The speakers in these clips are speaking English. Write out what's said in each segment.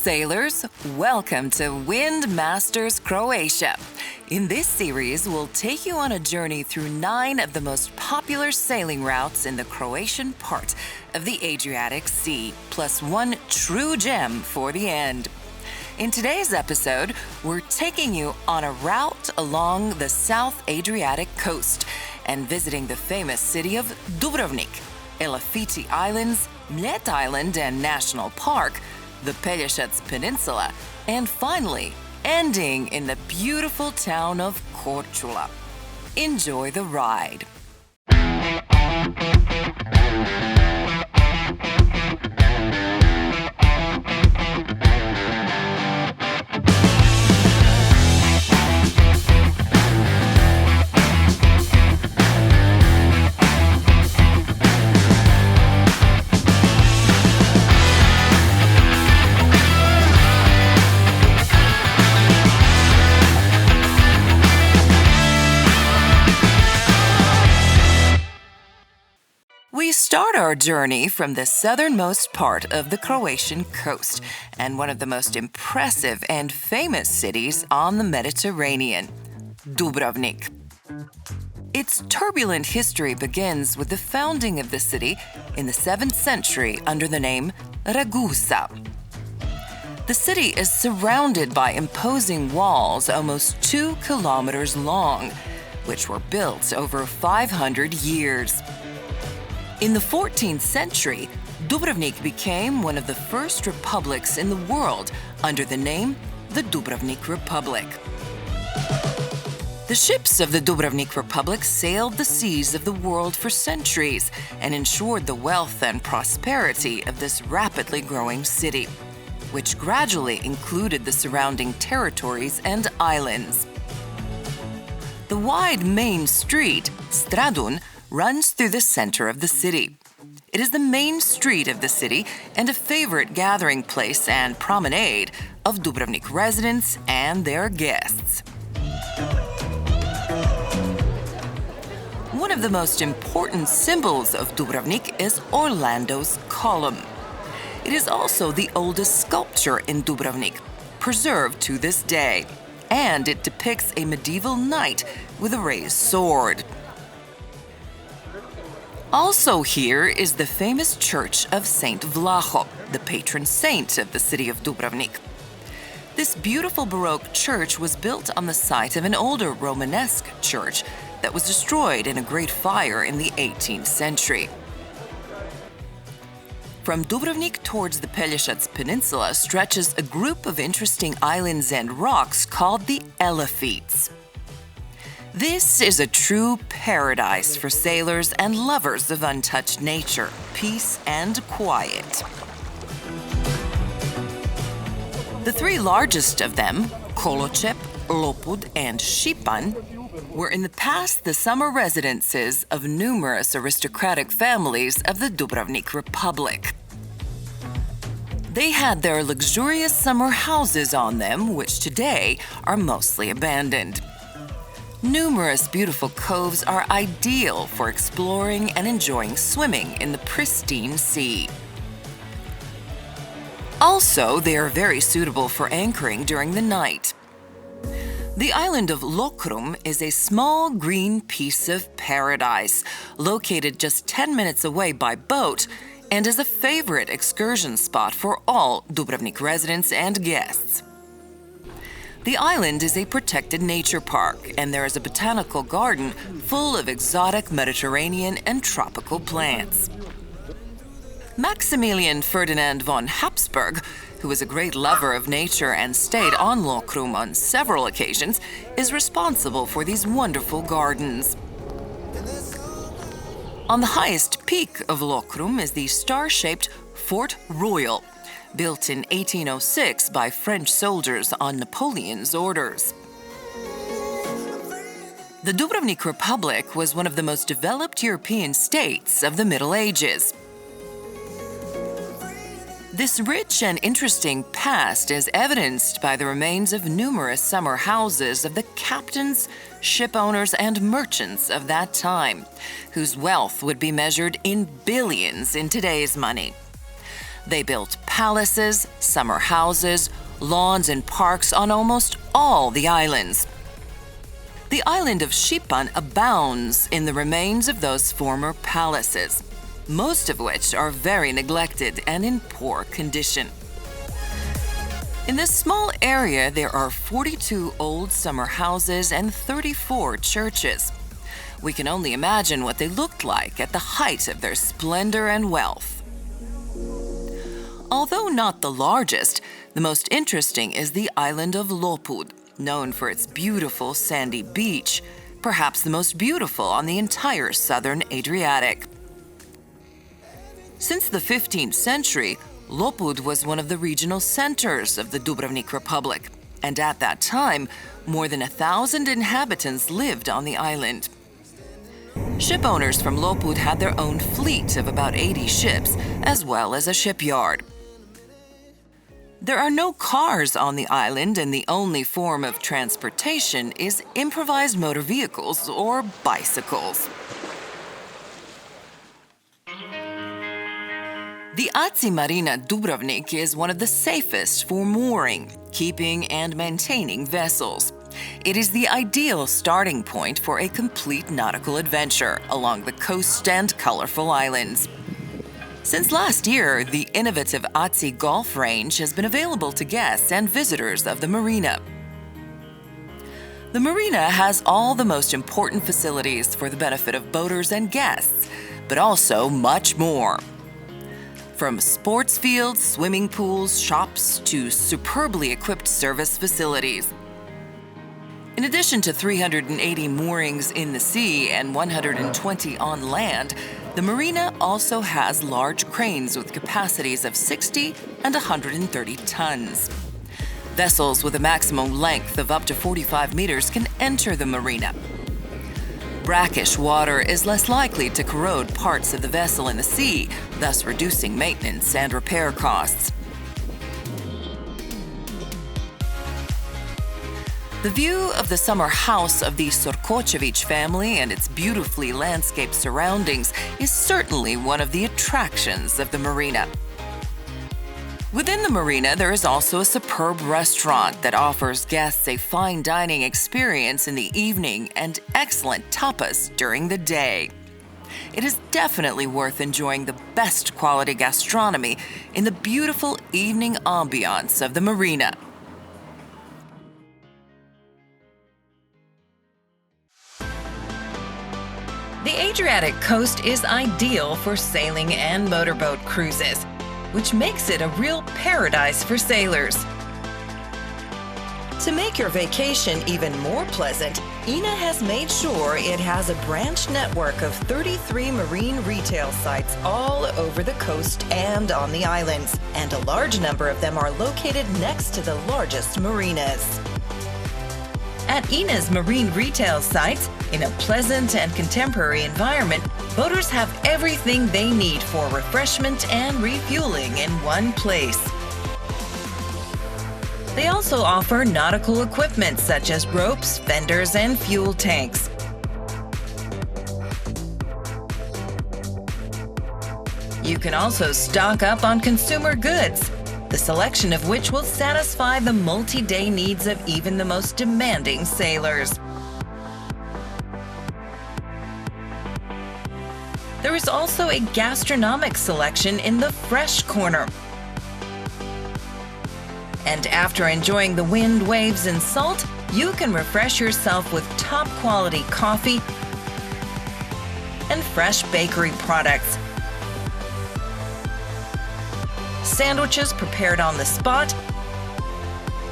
sailors, welcome to Wind Masters Croatia. In this series, we'll take you on a journey through 9 of the most popular sailing routes in the Croatian part of the Adriatic Sea, plus one true gem for the end. In today's episode, we're taking you on a route along the South Adriatic coast and visiting the famous city of Dubrovnik, Elafiti Islands, Mljet Island and National Park, the Pelješac Peninsula, and finally, ending in the beautiful town of Korčula. Enjoy the ride. We start our journey from the southernmost part of the Croatian coast and one of the most impressive and famous cities on the Mediterranean, Dubrovnik. Its turbulent history begins with the founding of the city in the 7th century under the name Ragusa. The city is surrounded by imposing walls almost 2 kilometers long, which were built over 500 years. In the 14th century, Dubrovnik became one of the first republics in the world under the name the Dubrovnik Republic. The ships of the Dubrovnik Republic sailed the seas of the world for centuries and ensured the wealth and prosperity of this rapidly growing city, which gradually included the surrounding territories and islands. The wide main street, Stradun, runs through the center of the city. It is the main street of the city and a favorite gathering place and promenade of Dubrovnik residents and their guests. One of the most important symbols of Dubrovnik is Orlando's column. It is also the oldest sculpture in Dubrovnik, preserved to this day, and it depicts a medieval knight with a raised sword. Also here is the famous church of Saint Vlaho, the patron saint of the city of Dubrovnik. This beautiful Baroque church was built on the site of an older Romanesque church that was destroyed in a great fire in the 18th century. From Dubrovnik towards the Pelješac Peninsula stretches a group of interesting islands and rocks called the Elafites. This is a true paradise for sailors and lovers of untouched nature, peace, and quiet. The 3 largest of them, Koločep, Lopud, and Šipan, were in the past the summer residences of numerous aristocratic families of the Dubrovnik Republic. They had their luxurious summer houses on them, which today are mostly abandoned. Numerous beautiful coves are ideal for exploring and enjoying swimming in the pristine sea. Also, they are very suitable for anchoring during the night. The island of Lokrum is a small green piece of paradise, located just 10 minutes away by boat, and is a favorite excursion spot for all Dubrovnik residents and guests. The island is a protected nature park, and there is a botanical garden full of exotic Mediterranean and tropical plants. Maximilian Ferdinand von Habsburg, who was a great lover of nature and stayed on Lokrum on several occasions, is responsible for these wonderful gardens. On the highest peak of Lokrum is the star-shaped Fort Royal, built in 1806 by French soldiers on Napoleon's orders. The Dubrovnik Republic was one of the most developed European states of the Middle Ages. This rich and interesting past is evidenced by the remains of numerous summer houses of the captains, ship owners, and merchants of that time, whose wealth would be measured in billions in today's money. They built palaces, summer houses, lawns and parks on almost all the islands. The island of Šipan abounds in the remains of those former palaces, most of which are very neglected and in poor condition. In this small area, there are 42 old summer houses and 34 churches. We can only imagine what they looked like at the height of their splendor and wealth. Although not the largest, the most interesting is the island of Lopud, known for its beautiful sandy beach, perhaps the most beautiful on the entire southern Adriatic. Since the 15th century, Lopud was one of the regional centers of the Dubrovnik Republic, and at that time, more than 1,000 inhabitants lived on the island. Ship owners from Lopud had their own fleet of about 80 ships, as well as a shipyard. There are no cars on the island, and the only form of transportation is improvised motor vehicles or bicycles. The Aci Marina Dubrovnik is one of the safest for mooring, keeping, and maintaining vessels. It is the ideal starting point for a complete nautical adventure along the coast and colorful islands. Since last year, the innovative Aci Golf Range has been available to guests and visitors of the marina. The marina has all the most important facilities for the benefit of boaters and guests, but also much more. From sports fields, swimming pools, shops, to superbly equipped service facilities. In addition to 380 moorings in the sea and 120 on land, the marina also has large cranes with capacities of 60 and 130 tons. Vessels with a maximum length of up to 45 meters can enter the marina. Brackish water is less likely to corrode parts of the vessel in the sea, thus reducing maintenance and repair costs. The view of the summer house of the Sorkočević family and its beautifully landscaped surroundings is certainly one of the attractions of the marina. Within the marina, there is also a superb restaurant that offers guests a fine dining experience in the evening and excellent tapas during the day. It is definitely worth enjoying the best quality gastronomy in the beautiful evening ambiance of the marina. The Adriatic coast is ideal for sailing and motorboat cruises, which makes it a real paradise for sailors. To make your vacation even more pleasant, INA has made sure it has a branch network of 33 marine retail sites all over the coast and on the islands, and a large number of them are located next to the largest marinas. At INA's marine retail sites, in a pleasant and contemporary environment, boaters have everything they need for refreshment and refueling in one place. They also offer nautical equipment such as ropes, fenders, and fuel tanks. You can also stock up on consumer goods, the selection of which will satisfy the multi-day needs of even the most demanding sailors. There is also a gastronomic selection in the fresh corner. And after enjoying the wind, waves, and salt, you can refresh yourself with top-quality coffee and fresh bakery products. Sandwiches prepared on the spot,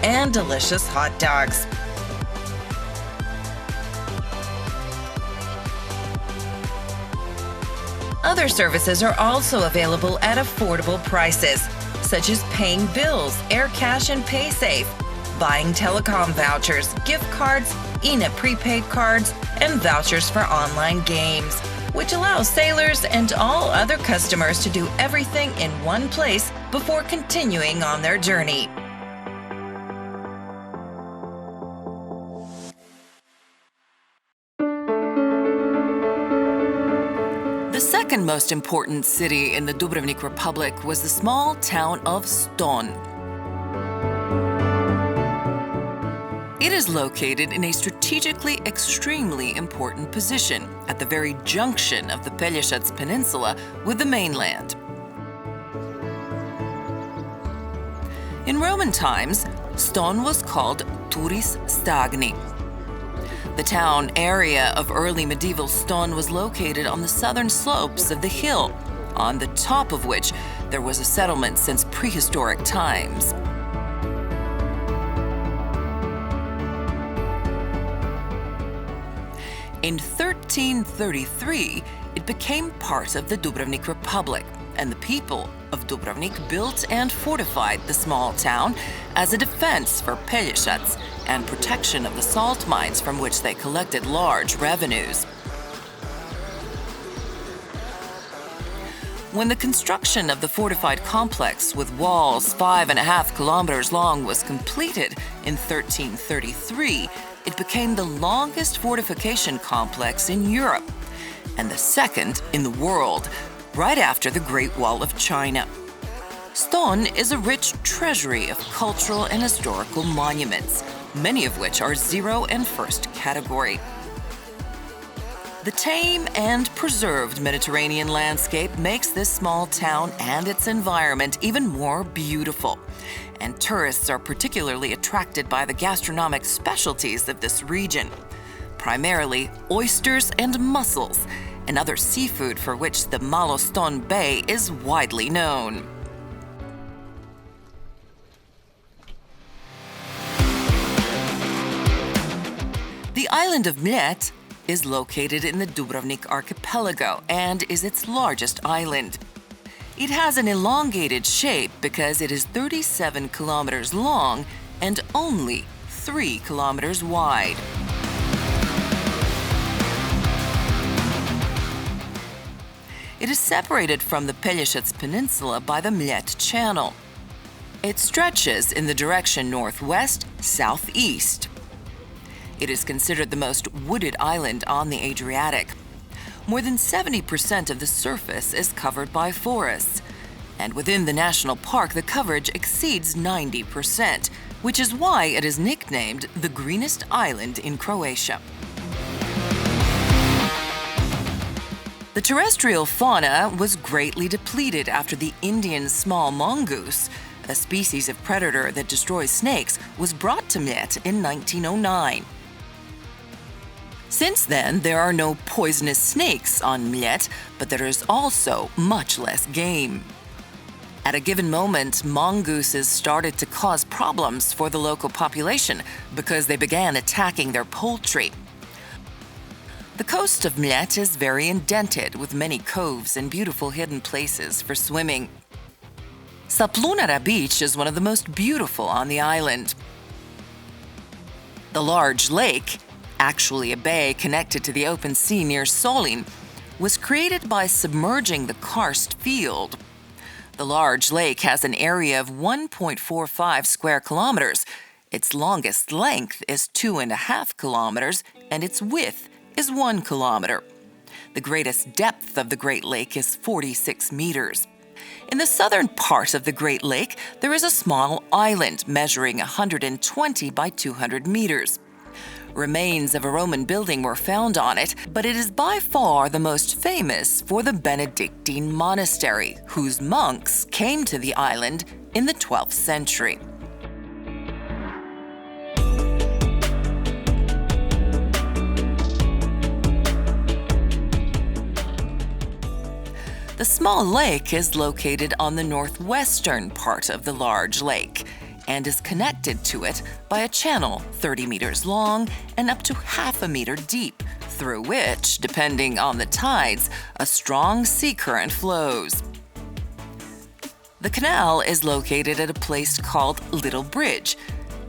and delicious hot dogs. Other services are also available at affordable prices, such as paying bills, Air Cash and PaySafe, buying telecom vouchers, gift cards, INA prepaid cards, and vouchers for online games, which allows sailors and all other customers to do everything in one place before continuing on their journey. The second most important city in the Dubrovnik Republic was the small town of Ston. It is located in a strategically extremely important position at the very junction of the Pelješac Peninsula with the mainland. In Roman times, Ston was called Turis Stagni. The town area of early medieval Ston was located on the southern slopes of the hill, on the top of which there was a settlement since prehistoric times. In 1333, it became part of the Dubrovnik Republic, and the people of Dubrovnik built and fortified the small town as a defense for Pelješac and protection of the salt mines from which they collected large revenues. When the construction of the fortified complex with walls 5.5 kilometers long was completed in 1333, it became the longest fortification complex in Europe and the second in the world, right after the Great Wall of China. Ston is a rich treasury of cultural and historical monuments, many of which are 0 and 1st category. The tame and preserved Mediterranean landscape makes this small town and its environment even more beautiful, and tourists are particularly attracted by the gastronomic specialties of this region, primarily oysters and mussels, and other seafood for which the Malo Ston Bay is widely known. The island of Mljet is located in the Dubrovnik archipelago and is its largest island. It has an elongated shape because it is 37 kilometers long and only 3 kilometers wide. It is separated from the Pelješac Peninsula by the Mljet Channel. It stretches in the direction northwest-southeast. It is considered the most wooded island on the Adriatic. More than 70% of the surface is covered by forests, and within the national park the coverage exceeds 90%, which is why it is nicknamed the greenest island in Croatia. The terrestrial fauna was greatly depleted after the Indian small mongoose, a species of predator that destroys snakes, was brought to Mljet in 1909. Since then, there are no poisonous snakes on Mljet, but there is also much less game. At a given moment, mongooses started to cause problems for the local population because they began attacking their poultry. The coast of Mljet is very indented with many coves and beautiful hidden places for swimming. Orebić is one of the most beautiful on the island. The large lake, actually a bay connected to the open sea near Solin, was created by submerging the karst field. The large lake has an area of 1.45 square kilometers. Its longest length is 2.5 kilometers, and its width is 1 kilometer. The greatest depth of the Great Lake is 46 meters. In the southern part of the Great Lake, there is a small island measuring 120 by 200 meters. Remains of a Roman building were found on it, but it is by far the most famous for the Benedictine monastery, whose monks came to the island in the 12th century. The small lake is located on the northwestern part of the large lake and is connected to it by a channel 30 meters long and up to half a meter deep, through which, depending on the tides, a strong sea current flows. The canal is located at a place called Little Bridge.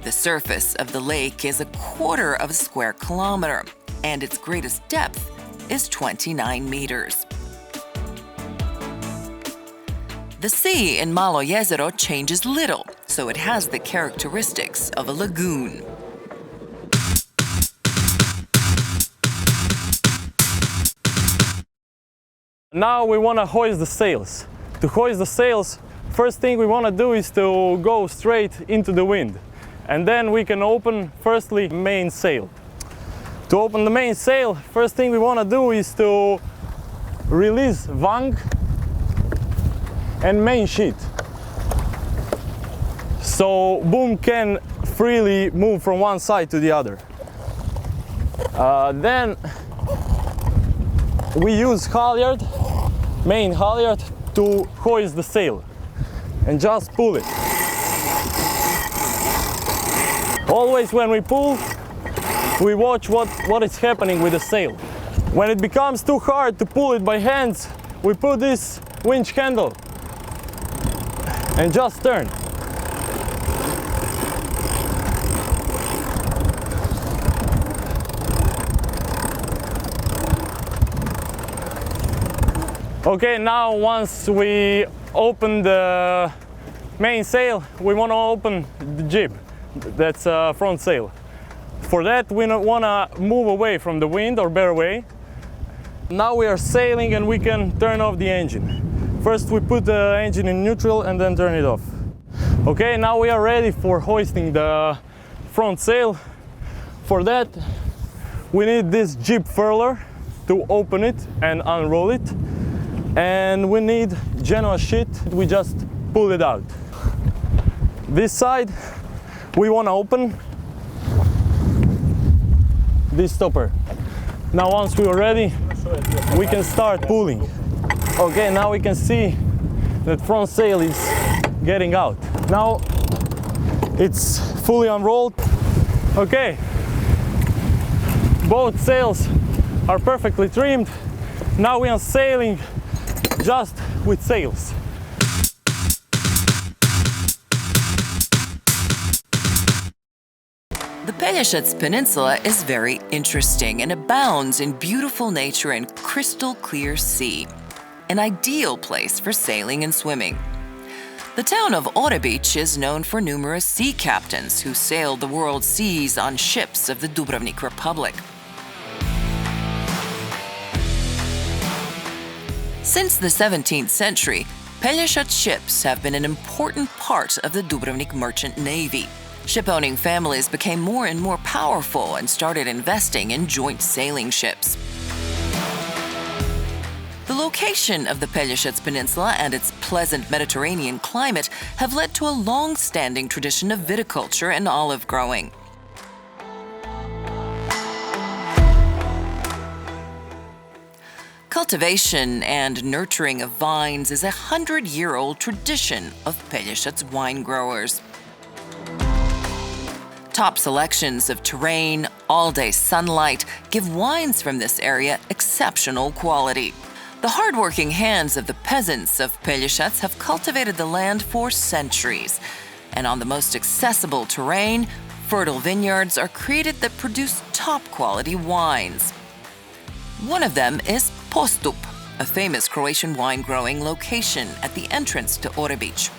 The surface of the lake is 1/4 of a square kilometer, and its greatest depth is 29 meters. The sea in Malo Jezero changes little, so it has the characteristics of a lagoon. Now we want to hoist the sails. To hoist the sails, first thing we want to do is to go straight into the wind. And then we can open firstly main sail. To open the main sail, first thing we want to do is to release wang and main sheet. So boom can freely move from one side to the other. Then we use halyard, main halyard, to hoist the sail and just pull it. Always when we pull, we watch what is happening with the sail. When it becomes too hard to pull it by hands, we put this winch handle and just turn. Okay, now once we open the main sail, we want to open the jib, that's front sail. For that we want to move away from the wind or bear away. Now we are sailing and we can turn off the engine. First we put the engine in neutral and then turn it off. Okay, now we are ready for hoisting the front sail. For that we need this jib furler to open it and unroll it. And we need Genoa sheet, we just pull it out. This side we want to open this stopper. Now once we are ready, we can start pulling. Okay, now we can see that front sail is getting out. Now it's fully unrolled. Okay, both sails are perfectly trimmed. Now we are sailing just with sails. The Pelješac Peninsula is very interesting and abounds in beautiful nature and crystal clear sea, an ideal place for sailing and swimming. The town of Orebić is known for numerous sea captains who sailed the world seas on ships of the Dubrovnik Republic. Since the 17th century, Pelješac ships have been an important part of the Dubrovnik merchant navy. Ship-owning families became more and more powerful and started investing in joint sailing ships. The location of the Pelješac Peninsula and its pleasant Mediterranean climate have led to a long-standing tradition of viticulture and olive growing. Cultivation and nurturing of vines is a 100-year-old tradition of Pelješac wine growers. Top selections of terrain, all-day sunlight give wines from this area exceptional quality. The hard-working hands of the peasants of Pelješac have cultivated the land for centuries, and on the most accessible terrain, fertile vineyards are created that produce top-quality wines. One of them is Postup, a famous Croatian wine-growing location at the entrance to Orebić.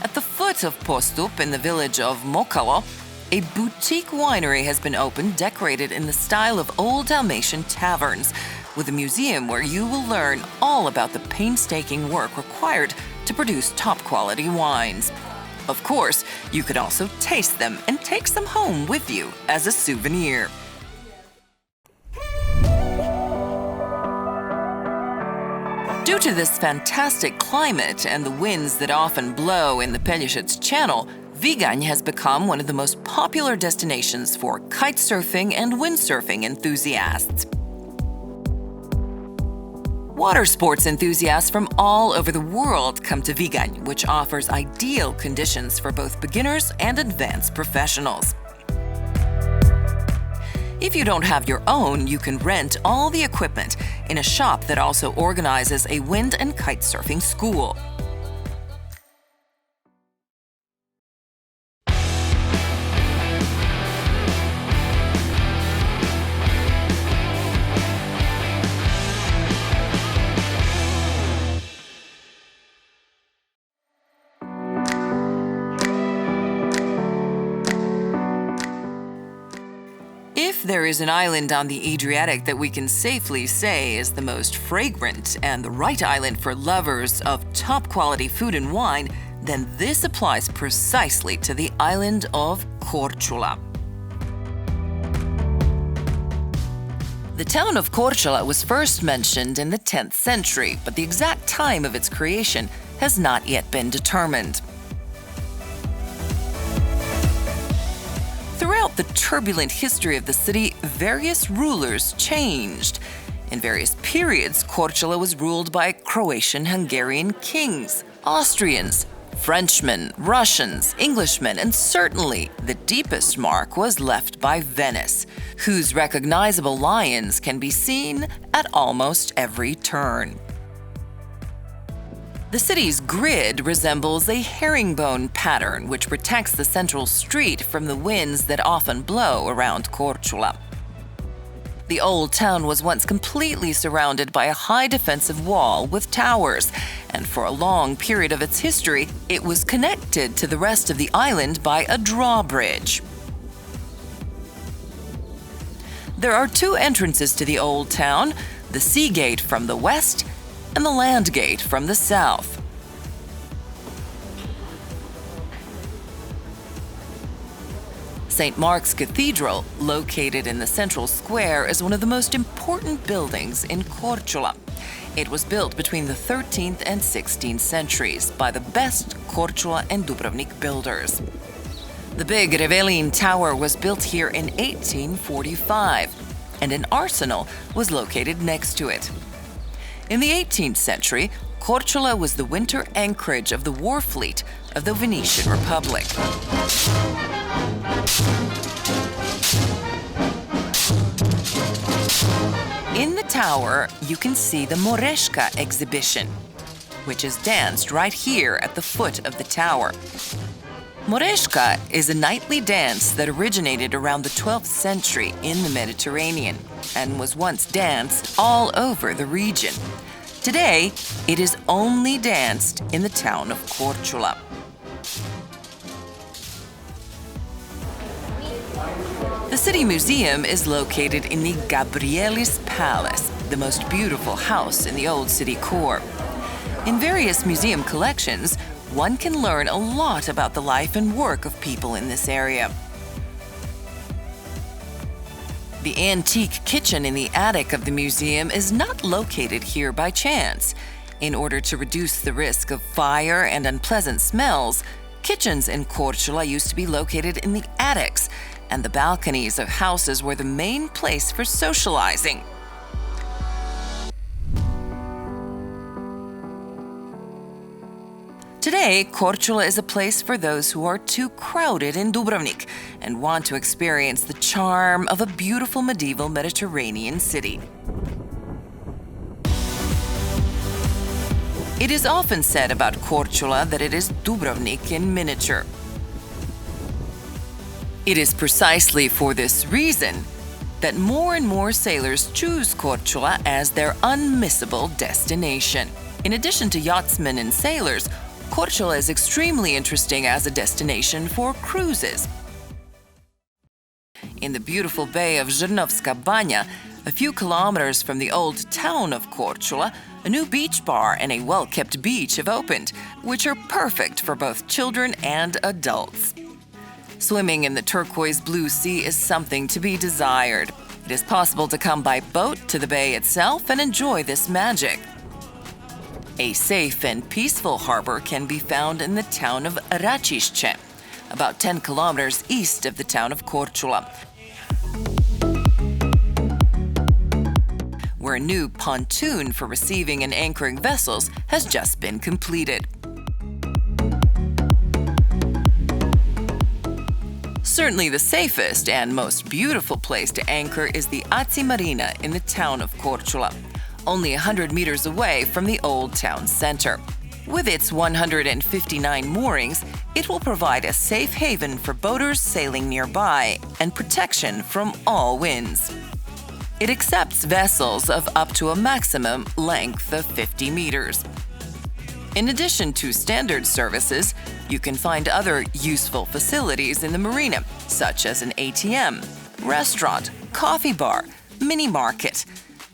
At the foot of Postup, in the village of Mokalo, a boutique winery has been opened decorated in the style of old Dalmatian taverns, with a museum where you will learn all about the painstaking work required to produce top-quality wines. Of course, you could also taste them and take some home with you as a souvenir. Due to this fantastic climate and the winds that often blow in the Pelješac Channel, Viganj has become one of the most popular destinations for kitesurfing and windsurfing enthusiasts. Water sports enthusiasts from all over the world come to Viganj, which offers ideal conditions for both beginners and advanced professionals. If you don't have your own, you can rent all the equipment in a shop that also organizes a wind and kitesurfing school. If there is an island on the Adriatic that we can safely say is the most fragrant and the right island for lovers of top-quality food and wine, then this applies precisely to the island of Korčula. The town of Korčula was first mentioned in the 10th century, but the exact time of its creation has not yet been determined. Throughout the turbulent history of the city, various rulers changed. In various periods, Korčula was ruled by Croatian-Hungarian kings, Austrians, Frenchmen, Russians, Englishmen, and certainly the deepest mark was left by Venice, whose recognizable lions can be seen at almost every turn. The city's grid resembles a herringbone pattern which protects the central street from the winds that often blow around Korčula. The old town was once completely surrounded by a high defensive wall with towers, and for a long period of its history, it was connected to the rest of the island by a drawbridge. There are two entrances to the old town, the sea gate from the west and the land gate from the south. St. Mark's Cathedral, located in the central square, is one of the most important buildings in Korčula. It was built between the 13th and 16th centuries by the best Korčula and Dubrovnik builders. The big Revelin Tower was built here in 1845, and an arsenal was located next to it. In the 18th century, Korčula was the winter anchorage of the war fleet of the Venetian Republic. In the tower, you can see the Moreška exhibition, which is danced right here at the foot of the tower. Moreška is a nightly dance that originated around the 12th century in the Mediterranean and was once danced all over the region. Today, it is only danced in the town of Korčula. The city museum is located in the Gabrielis Palace, the most beautiful house in the old city core. In various museum collections, one can learn a lot about the life and work of people in this area. The antique kitchen in the attic of the museum is not located here by chance. In order to reduce the risk of fire and unpleasant smells, kitchens in Korčula used to be located in the attics, and the balconies of houses were the main place for socializing. Today, Korčula is a place for those who are too crowded in Dubrovnik and want to experience the charm of a beautiful medieval Mediterranean city. It is often said about Korčula that it is Dubrovnik in miniature. It is precisely for this reason that more and more sailors choose Korčula as their unmissable destination. In addition to yachtsmen and sailors, Korčula is extremely interesting as a destination for cruises. In the beautiful bay of Žrnovska Banja, a few kilometers from the old town of Korčula, a new beach bar and a well-kept beach have opened, which are perfect for both children and adults. Swimming in the turquoise blue sea is something to be desired. It is possible to come by boat to the bay itself and enjoy this magic. A safe and peaceful harbor can be found in the town of Račišće, about 10 kilometers east of the town of Korčula, where a new pontoon for receiving and anchoring vessels has just been completed. Certainly the safest and most beautiful place to anchor is the Aci Marina in the town of Korčula, only 100 meters away from the old town center. With its 159 moorings, it will provide a safe haven for boaters sailing nearby and protection from all winds. It accepts vessels of up to a maximum length of 50 meters. In addition to standard services, you can find other useful facilities in the marina, such as an ATM, restaurant, coffee bar, mini market,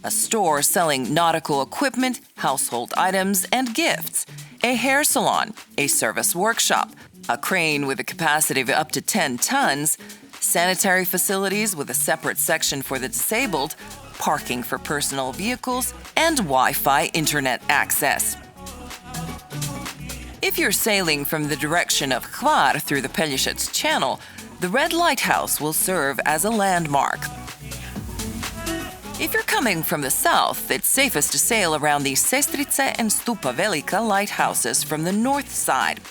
a store selling nautical equipment, household items, and gifts, a hair salon, a service workshop, a crane with a capacity of up to 10 tons, sanitary facilities with a separate section for the disabled, parking for personal vehicles, and Wi-Fi internet access. If you're sailing from the direction of Hvar through the Pelješac Channel, the Red Lighthouse will serve as a landmark. If you're coming from the south, it's safest to sail around the Sestrice and Stupa Velika lighthouses from the north side,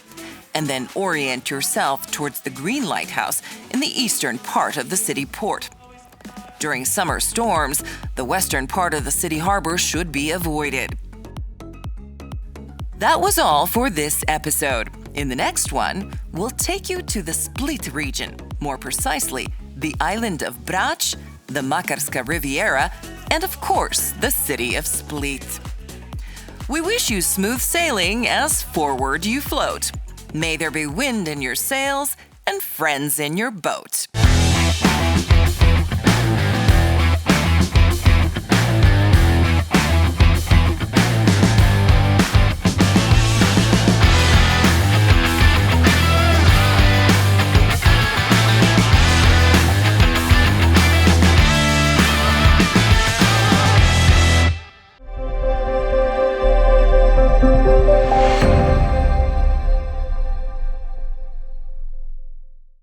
and then orient yourself towards the Green Lighthouse in the eastern part of the city port. During summer storms, the western part of the city harbor should be avoided. That was all for this episode. In the next one, we'll take you to the Split region, more precisely, the island of Brač, the Makarska Riviera, and of course, the city of Split. We wish you smooth sailing as forward you float. May there be wind in your sails and friends in your boat.